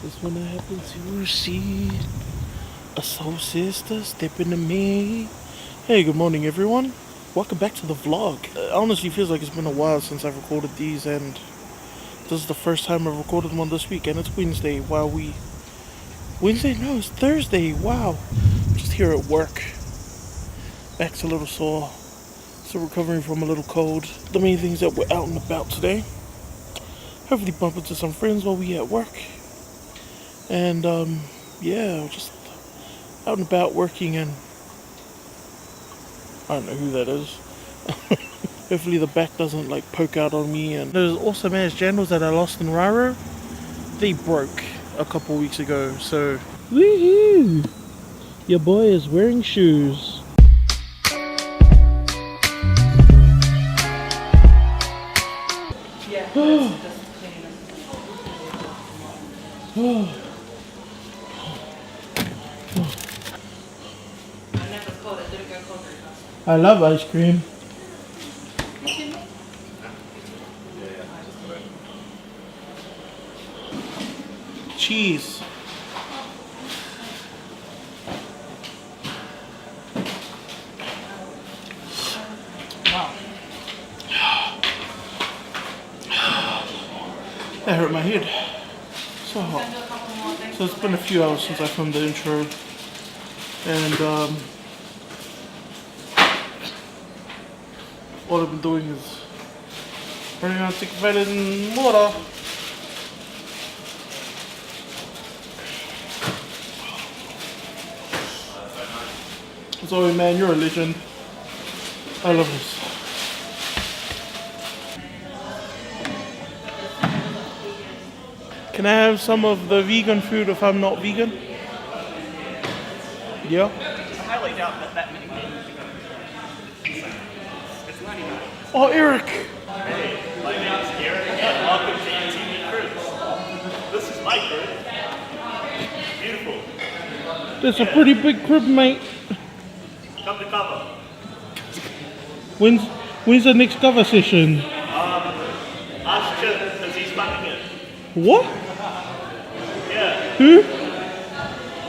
Is when I happen to see a soul sister step into me. Hey, good morning, everyone. Welcome back to the vlog. It honestly feels like it's been a while since I've recorded these, and this is the first time I've recorded one this week, and it's Wednesday. Wednesday? No, it's Thursday. Wow. Just here at work. Back's a little sore. Still recovering from a little cold. The main thing is that we're out and about today. Hopefully bump into some friends while we at work. And yeah, just out and about working, and I don't know who that is. Hopefully the back doesn't like poke out on me. And those awesome ass jandals that I lost in Raro, they broke a couple weeks ago, so woohoo! Your boy is wearing shoes. Yeah. I love ice cream. Cheese. Wow. That hurt my head. So hot. So it's been a few hours since I filmed the intro. And all I've been doing is running around taking vitamin and water. Zoe, man, you're a legend. I love this. Can I have some of the vegan food if I'm not vegan? Yeah? I highly doubt that many people are going. It's 99. Oh, Eric! Hey, my name's Eric, and welcome to UTV Cribs. This is my crib. Beautiful. That's a pretty big crib, mate. Come to cover. When's the next cover session? Ask Chip, because he's funding it. What? Yeah. Who?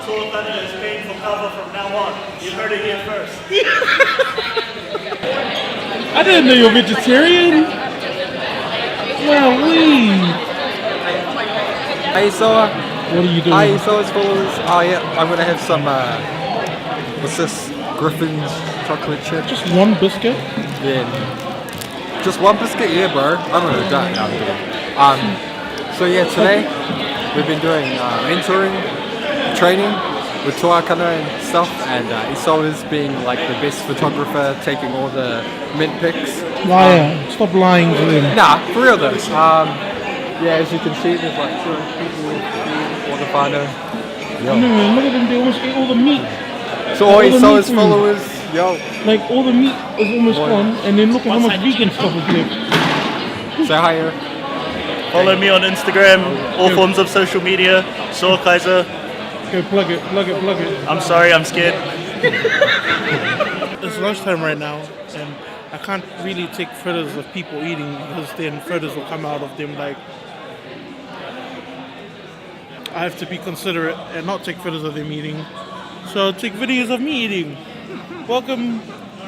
Tour Thunder is paying for cover from now on. You heard it here first. I didn't know you're vegetarian. Wowee. Hi Isoa. What are you doing? Hi Isoa's followers. Oh yeah, I'm gonna have some, what's this? Griffin's chocolate chip. Just one biscuit? Yeah. Just one biscuit? Yeah, bro. I don't know that. So yeah, today we've been doing mentoring, training with Tuakana and stuff, and Isoa's being like the best photographer, taking all the mint pics. Liar. Stop lying to them. Nah, for real though. Yeah, as you can see, there's like 2 people all the whānau. No, man, look at them, they almost ate all the meat. So all All the Isoa's meat followers, yo, Like, all the meat is almost gone, and then look at how much vegan stuff is left. say hi here. Follow me on Instagram, all forms of social media. Saw Kaiser. Okay, plug it. I'm sorry, I'm scared. It's lunchtime right now, and I can't really take photos of people eating, because then photos will come out of them like... I have to be considerate and not take photos of them eating. So I'll take videos of me eating. Welcome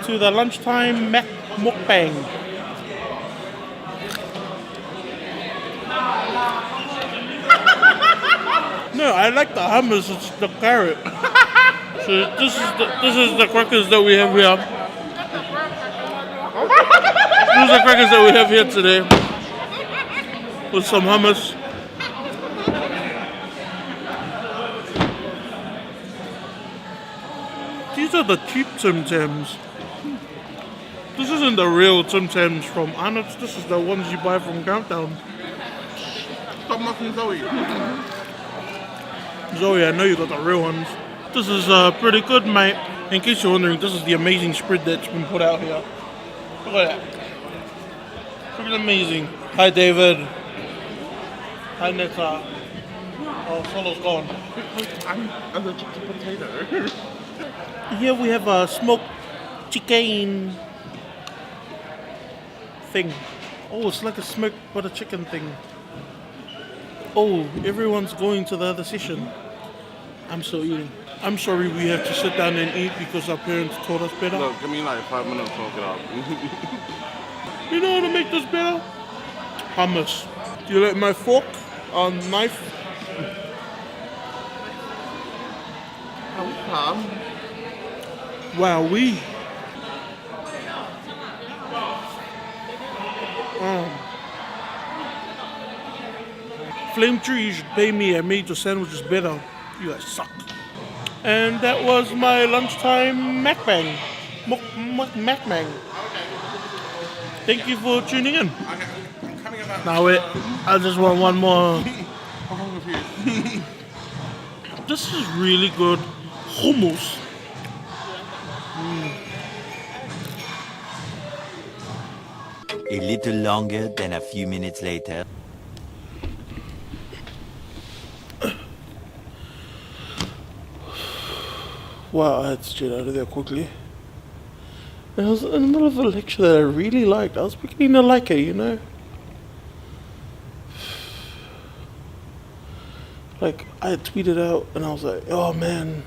to the Lunchtime MUKBANG. No, I like the hummus, it's the carrot. So this is the crackers that we have here. These are the crackers that we have here today. With some hummus. These are the cheap Tim Tams. This isn't the real Tim Tams from Arnott's. This is the ones you buy from Countdown. Stop mocking Zoe. Zoe, I know you got the real ones. This is pretty good, mate. In case you're wondering, this is the amazing spread that's been put out here. Look at that. Freaking amazing. Hi, David. Hi, Netta. Oh, Solo's gone. I'm allergic to potato. Here we have a smoked chicken thing. Oh, it's like a smoked butter chicken thing. Oh, everyone's going to the other session. I'm still eating. I'm sorry we have to sit down and eat because our parents taught us better. Look, give me like 5 minutes to it up. You know how to make this better? Hummus. Do you like my fork or knife? Wowee. Flame Tree, you should pay me. I made your sandwiches better. You guys suck. And that was my lunchtime MUKBANG. MUKBANG. Thank you for tuning in. Now wait, I just want one more. This is really good hummus. A little longer than a few minutes later. Wow, I had to get out of there quickly. And I was in the middle of a lecture that I really liked. I was beginning to like it, you know? Like, I had tweeted out and I was like, oh man,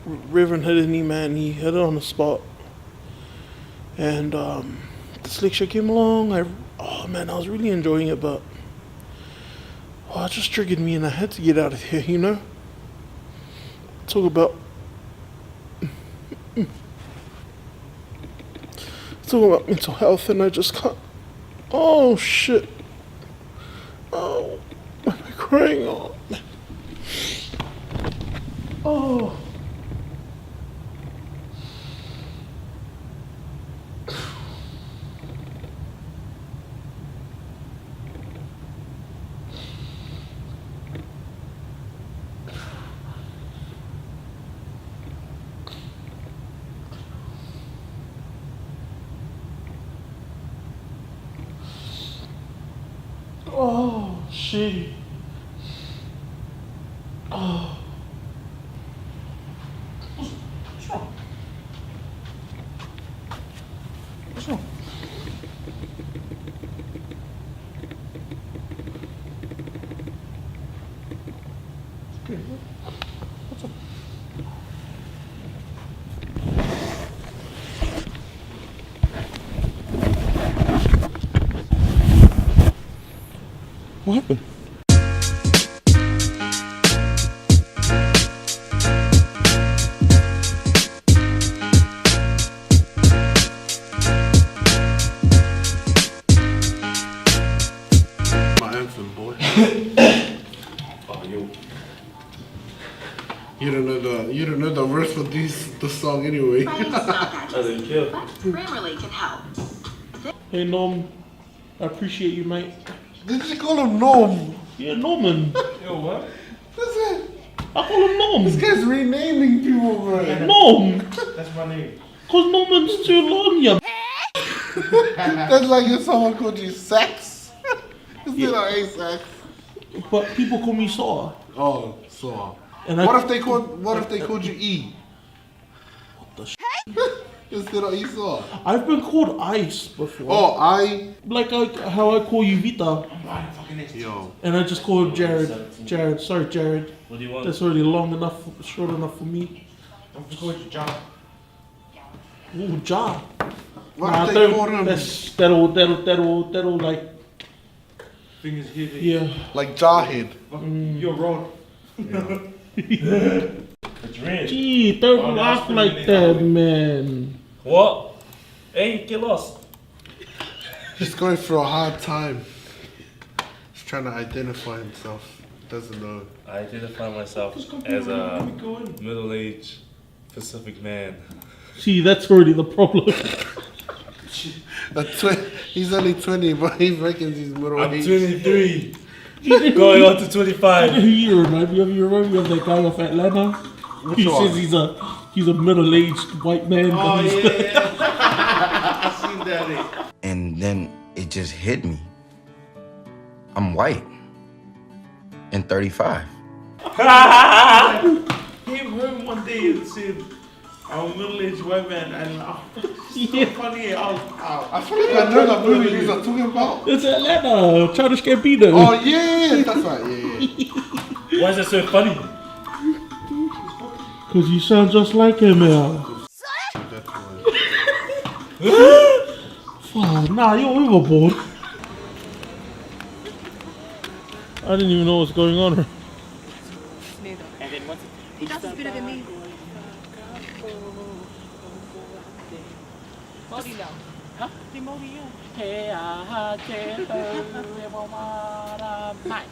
Reverend hit a knee, man. He hit it on the spot. And this lecture came along. Oh man, I was really enjoying it, but it just triggered me and I had to get out of here, you know? Talk about mental health and I just can't. Oh shit. Oh, am I crying? Oh. Oh, shit. Oh. What's wrong? What's wrong? Okay. What's up? What happened? My anthem, boy. Oh, you don't know the verse for the song anyway. Grammarly can help. Hey, Norm. I appreciate you, mate. Did you call him Norm? Yeah, Norman. Yo, what? What's that? I call him Norm. This guy's renaming people, bro. Norm. That's my name. Cause Norman's too long, yeah. That's like if someone called you Sex. Instead of A-Sex. But people call me Saw. Oh, so. And What if they called you E? What the Instead of Esau. I've been called Ice before. Oh, Like how I call you Vita. Yo. And I just call him Jared. Jared, sorry Jared. What do you want? That's already long enough, short enough for me. I'm just going to John. Ooh, Ja. What if they called him That'll like, Fingers here. yeah. like Jawhead? You're wrong. It's red. Gee, don't laugh like that, man. What? Hey, get lost. He's going through a hard time. He's trying to identify himself. Doesn't know. I identify myself as a middle-aged Pacific man. See, that's already the problem. He's only 20, but he reckons he's middle I'm aged. 23. Going on to 25. You remind me of that guy off Atlanta. He one? says he's a middle-aged white man. Oh, but he's yeah. I seen that. And then it just hit me. I'm white and 35. Came home one day and said, I'm a middle-aged white man and it's so funny. I feel like I know that movie you're talking about. It's Atlanta, Childish Gambino. Oh yeah, that's right. Yeah. Why is it so funny? Cause you sound just like him, man. Oh, nah, you're overboard. I didn't even know what was going on. And then once He does as good than me. Modi now. Huh? Di Modi yun.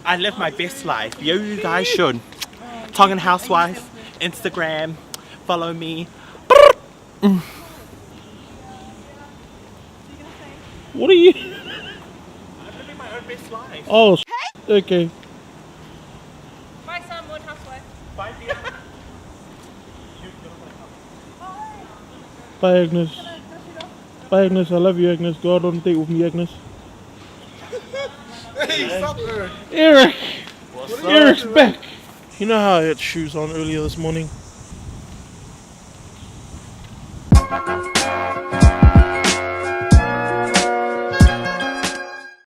I live my best life. You guys should. Tongan housewife, Instagram, follow me. What are you? I'm living my own best life. Oh, okay. Bye, Sam, one housewife. Bye, dear. Bye, Agnes. Bye, Agnes. I love you, Agnes. Go out on a date with me, Agnes. Hey, stop there. Eric! Eric's back! You know how I had shoes on earlier this morning?